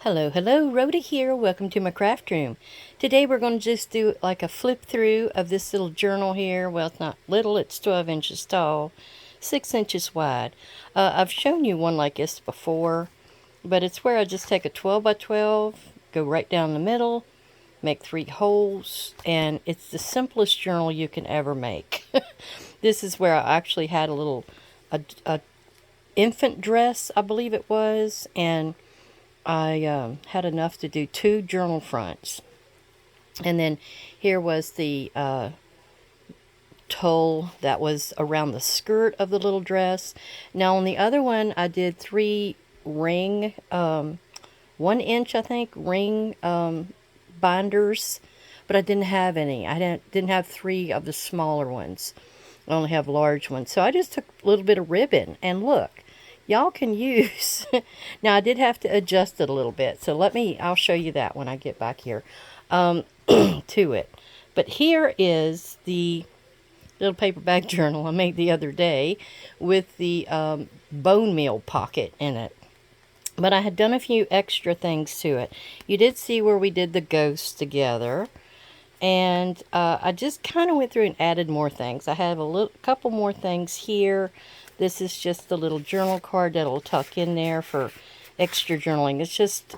Hello, hello, Rhoda here. Welcome to my craft room. Today we're going to just do like a flip through of this little journal here. Well, it's not little, it's 12 inches tall, 6 inches wide. I've shown you one like this before, but it's where I just take a 12 by 12, go right down the middle, make 3 holes, and it's the simplest journal you can ever make. This is where I actually had a infant dress, I believe it was, and I had enough to do 2 journal fronts. And then here was the tulle that was around the skirt of the little dress. Now on the other one, I did 3 ring, 1 inch, I think, ring binders, but I didn't have any. I didn't have 3 of the smaller ones. I only have large ones. So I just took a little bit of ribbon, and look, y'all can use. Now I did have to adjust it a little bit, so I'll show you that when I get back here to it. But here is the little paperback journal I made the other day with the bone meal pocket in it. But I had done a few extra things to it. You did see where we did the ghost together. And I just kind of went through and added more things. I have couple more things here. This is just the little journal card that'll tuck in there for extra journaling. It's just,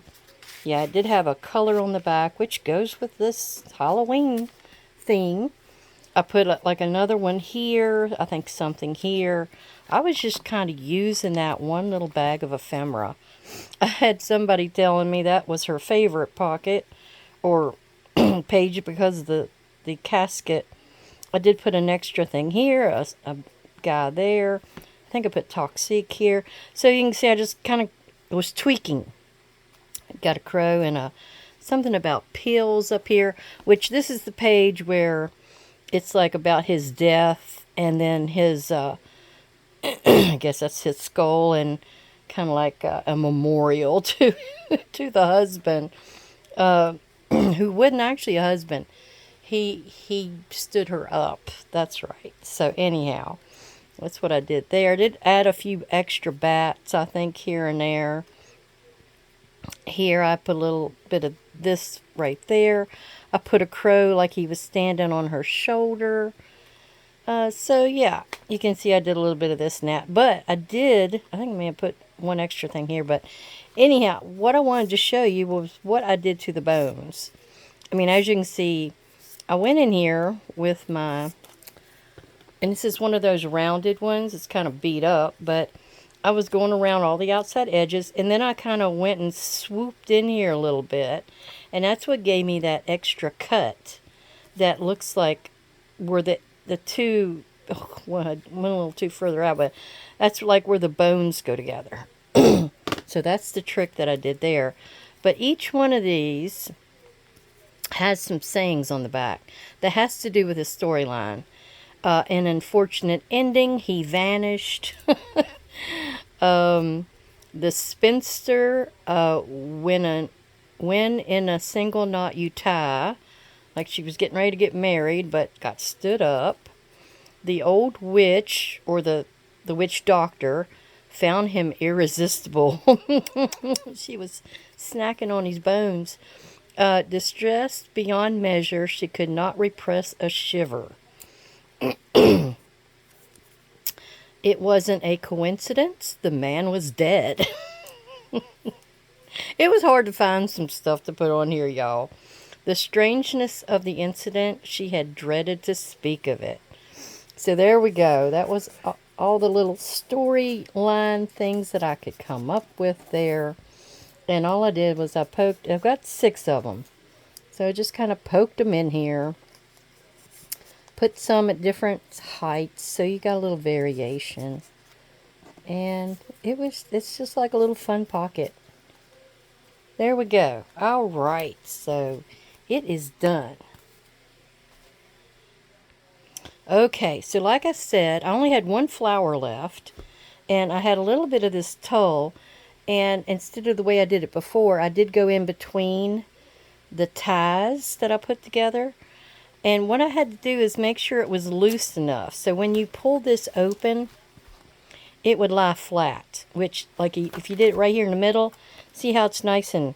yeah, it did have a color on the back, which goes with this Halloween theme. I put like another one here. I think something here. I was just kind of using that one little bag of ephemera. I had somebody telling me that was her favorite pocket or page because of the casket. I did put an extra thing here, a guy there. I think I put toxic here. So you can see I just kind of was tweaking. Got a crow and something about pills up here, which this is the page where it's like about his death and then his, I guess that's his skull and kind of like a memorial to to the husband. Who wasn't actually a husband. He stood her up. That's right. So anyhow, that's what I did there. I did add a few extra bats, I think, here and there. Here I put a little bit of this right there. I put a crow like he was standing on her shoulder. So yeah, you can see I did a little bit of this and that. But I think I may have put one extra thing here, but anyhow, what I wanted to show you was what I did to the bones. I mean, as you can see, I went in here with and this is one of those rounded ones. It's kind of beat up, but I was going around all the outside edges, and then I kind of went and swooped in here a little bit, and that's what gave me that extra cut that looks like where the two, well, I went a little too further out, but that's like where the bones go together. So that's the trick that I did there. But each one of these has some sayings on the back that has to do with his storyline. An unfortunate ending, he vanished. The spinster, when in a single knot you tie, like she was getting ready to get married but got stood up. The old witch, or the witch doctor, found him irresistible. She was snacking on his bones. Distressed beyond measure, she could not repress a shiver. It wasn't a coincidence. The man was dead. It was hard to find some stuff to put on here, y'all. The strangeness of the incident, she had dreaded to speak of it. So there we go. That was all the little storyline things that I could come up with there. And all I did was I've got 6 of them. So I just kind of poked them in here. Put some at different heights, so you got a little variation. And it's just like a little fun pocket. There we go. All right, so it is done. Okay, so like I said, I only had 1 flower left, and I had a little bit of this tulle, and instead of the way I did it before, I did go in between the ties that I put together. And what I had to do is make sure it was loose enough, so when you pull this open, it would lie flat, which, like, if you did it right here in the middle, see how it's nice and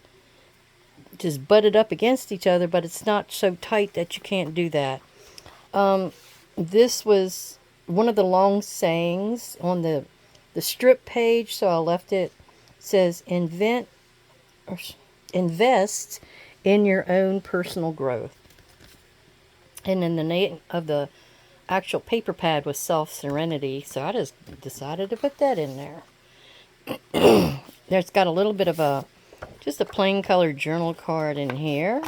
just butted up against each other, but it's not so tight that you can't do that. This was one of the long sayings on the strip page, so I left it. It says or invest in your own personal growth. And then the name of the actual paper pad was self-serenity, so I just decided to put that in there. There's got a little bit of just a plain colored journal card in here.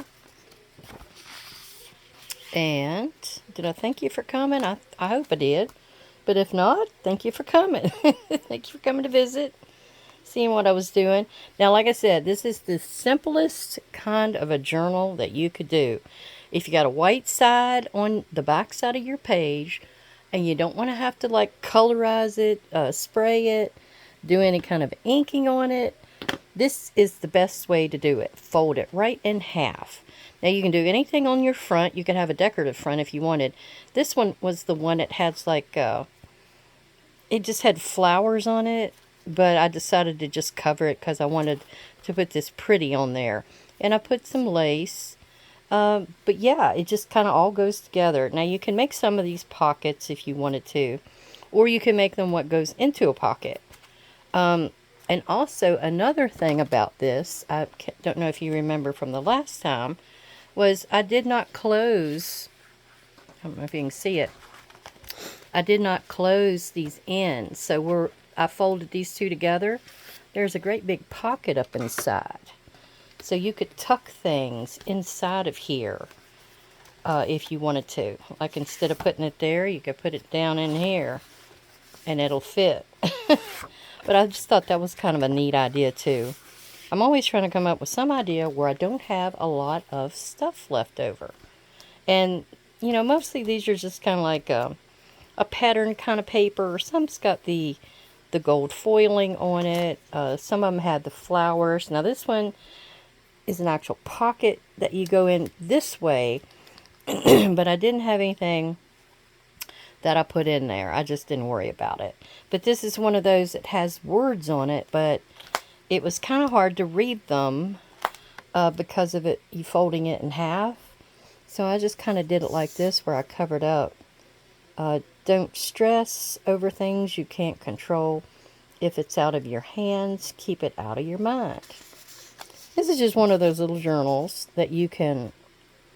And did I thank you for coming? I hope I did. But if not, thank you for coming. Thank you for coming to visit, seeing what I was doing. Now, like I said, this is the simplest kind of a journal that you could do. If you got a white side on the back side of your page, and you don't want to have to like colorize it, spray it, do any kind of inking on it, this is the best way to do it. Fold it right in half. Now you can do anything on your front. You can have a decorative front if you wanted. This one was the one that has like, it just had flowers on it. But I decided to just cover it because I wanted to put this pretty on there. And I put some lace. But yeah, it just kind of all goes together. Now you can make some of these pockets if you wanted to. Or you can make them what goes into a pocket. And also another thing about this, I don't know if you remember from the last time, was I did not close, I don't know if you can see it, I did not close these ends. So I folded these two together. There's a great big pocket up inside. So you could tuck things inside of here if you wanted to. Like instead of putting it there, you could put it down in here and it'll fit. But I just thought that was kind of a neat idea too. I'm always trying to come up with some idea where I don't have a lot of stuff left over. And, you know, mostly these are just kind of like a pattern kind of paper. Some's got the gold foiling on it. Some of them had the flowers. Now this one is an actual pocket that you go in this way. But I didn't have anything that I put in there. I just didn't worry about it. But this is one of those that has words on it, but it was kind of hard to read them because of it, you folding it in half. So I just kind of did it like this where I covered up. Don't stress over things you can't control. If it's out of your hands, keep it out of your mind. This is just one of those little journals that you can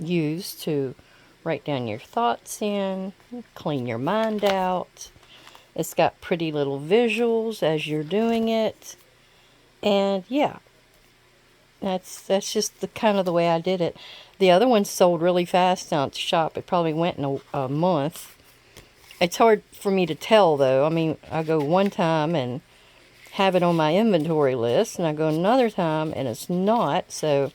use to write down your thoughts in, clean your mind out. It's got pretty little visuals as you're doing it. And yeah, that's just the kind of the way I did it. The other one sold really fast down at the shop. It probably went in a month. It's hard for me to tell though. I mean, I go one time and have it on my inventory list, and I go another time and it's not. So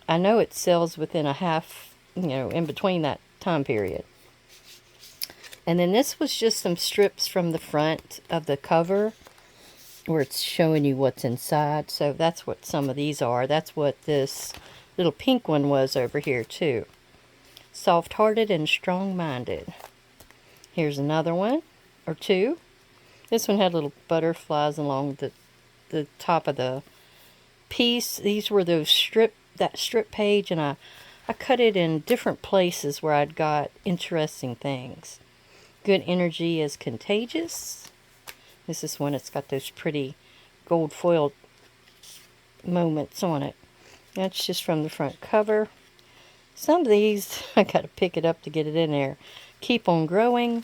I know it sells within a half, you know, in between that time period. And then this was just some strips from the front of the cover where it's showing you what's inside. So that's what some of these are. That's what this little pink one was over here too. Soft-hearted and strong-minded. Here's another one or two. This one had little butterflies along the top of the piece. These were that strip page, and I cut it in different places where I'd got interesting things. Good energy is contagious. This is one that's got those pretty gold foiled moments on it. That's just from the front cover. Some of these, I got to pick it up to get it in there. Keep on growing.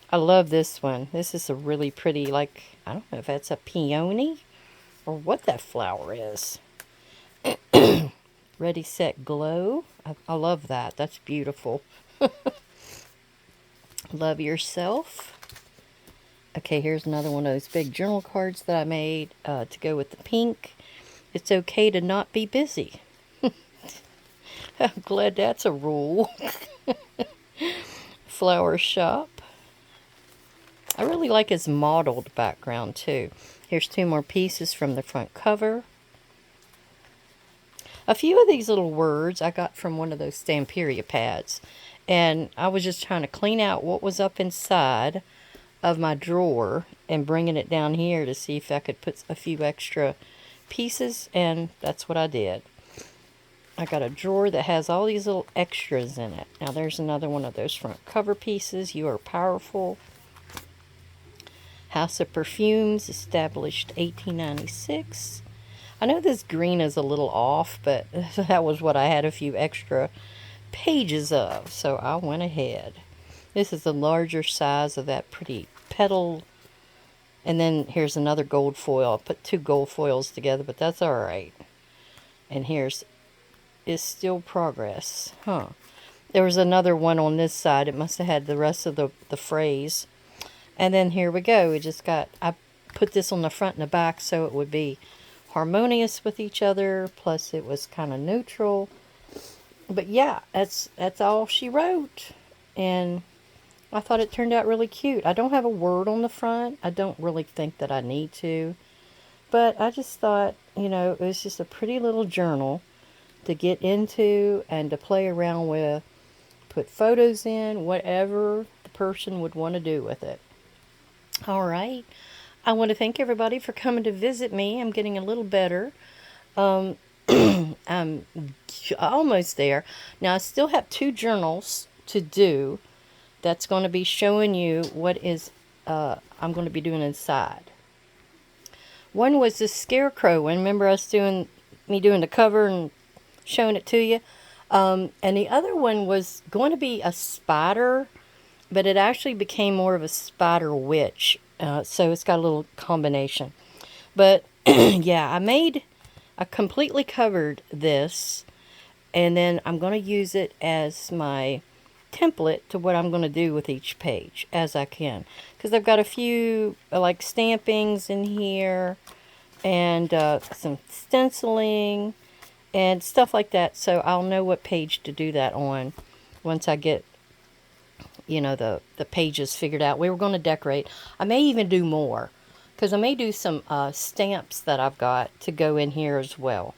I love this one. This is a really pretty, like, I don't know if that's a peony or what that flower is. Ready, set, glow. I love that. That's beautiful. Love yourself. Okay, here's another one of those big journal cards that I made to go with the pink. It's okay to not be busy. I'm glad that's a rule. Flower shop. I really like his mottled background too. Here's two more pieces from the front cover. A few of these little words I got from one of those Stamperia pads. And I was just trying to clean out what was up inside of my drawer and bringing it down here to see if I could put a few extra pieces, and that's what I did. I got a drawer that has all these little extras in it. Now there's another one of those front cover pieces. You Are Powerful. House of Perfumes, established 1896. I know this green is a little off, but that was what I had a few extra pages of, so I went ahead. This is the larger size of that pretty petal. And then here's another gold foil. I put two gold foils together, but that's alright. And here's Is Still Progress. Huh. There was another one on this side. It must have had the rest of the phrase. And then here we go. We just got, I put this on the front and the back so it would be harmonious with each other. Plus it was kind of neutral. But yeah, that's all she wrote. And I thought it turned out really cute. I don't have a word on the front. I don't really think that I need to. But I just thought, you know, it was just a pretty little journal to get into and to play around with. Put photos in, whatever the person would want to do with it. All right. I want to thank everybody for coming to visit me. I'm getting a little better. I'm almost there. Now, I still have 2 journals to do. That's going to be showing you what is I'm going to be doing inside. One was the scarecrow one. Remember us doing the cover and showing it to you? And the other one was going to be a spider, but it actually became more of a spider witch. So it's got a little combination. But yeah, I completely covered this, and then I'm going to use it as my template to what I'm going to do with each page as I can. Because I've got a few like stampings in here and some stenciling and stuff like that. So I'll know what page to do that on once I get, you know, the pages figured out. We were going to decorate. I may even do more because I may do some stamps that I've got to go in here as well.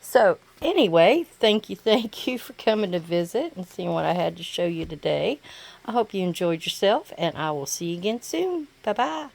So anyway, thank you for coming to visit and seeing what I had to show you today. I hope you enjoyed yourself, and I will see you again soon. Bye-bye.